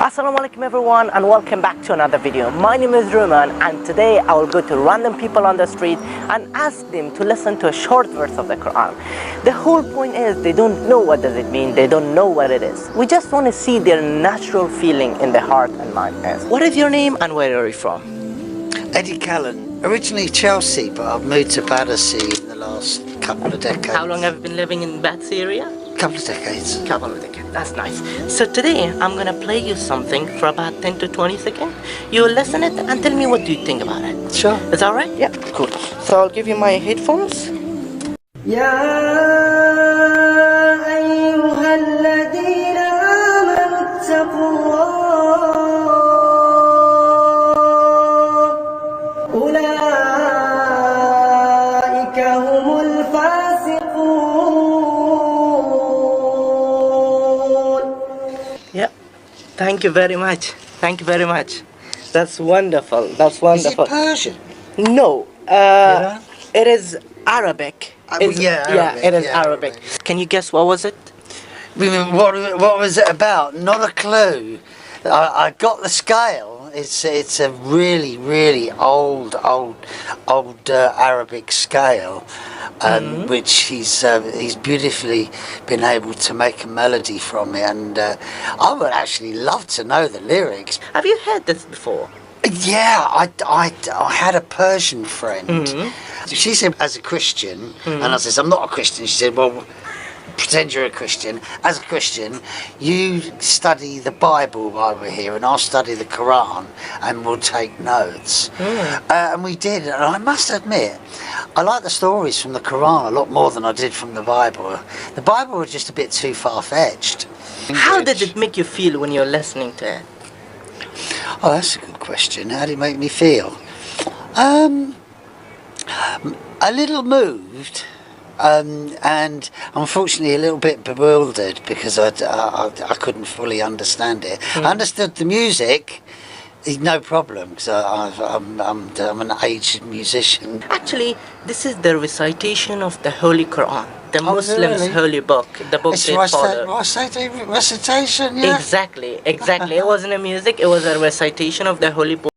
Assalamu alaikum everyone, and welcome back to another video. My name is Roman, and today I will go to random people on the street and ask them to listen to a short verse of the Quran. The whole point is they don't know what does it mean, they don't know what it is. We just want to see their natural feeling in their heart and mind is. What is your name and where are you from? Eddie Callan, originally Chelsea, but I've moved to Battersea in the last couple of decades. How long have you been living in Battersea area? Couple of decades. Couple of decades, that's nice. So today I'm gonna play you something for about 10 to 20 seconds. You will listen it and tell me what do you think about it. Sure. Is that alright? Yeah, cool. So I'll give you my headphones. Yeah, thank you very much. Thank you very much. That's wonderful. That's wonderful. Is it Persian? No, it is Arabic. Arabic, it is Arabic. Can you guess what was it? What was it about? Not a clue. I got the scale. It's a really old Arabic scale, which he's beautifully been able to make a melody from it, and I would actually love to know the lyrics. Have you heard this before? Yeah, I had a Persian friend. She said, as a Christian, and I said, I'm not a Christian. She said, well, pretend you're a Christian. As a Christian, you study the Bible while we're here, and I'll study the Quran, and we'll take notes. And we did, and I must admit, I like the stories from the Quran a lot more than I did from the Bible. The Bible was just a bit too far-fetched. How did it make you feel when you're listening to it? Oh, that's a good question. How did it make me feel? A little moved. And unfortunately a little bit bewildered because I couldn't fully understand it. I understood the music, no problem, because I'm an aged musician. Actually, this is the recitation of the Holy Quran, the Muslims' really? holy book, the book It's they follow. recitation, yeah. Exactly. It wasn't a music, it was a recitation of the holy book.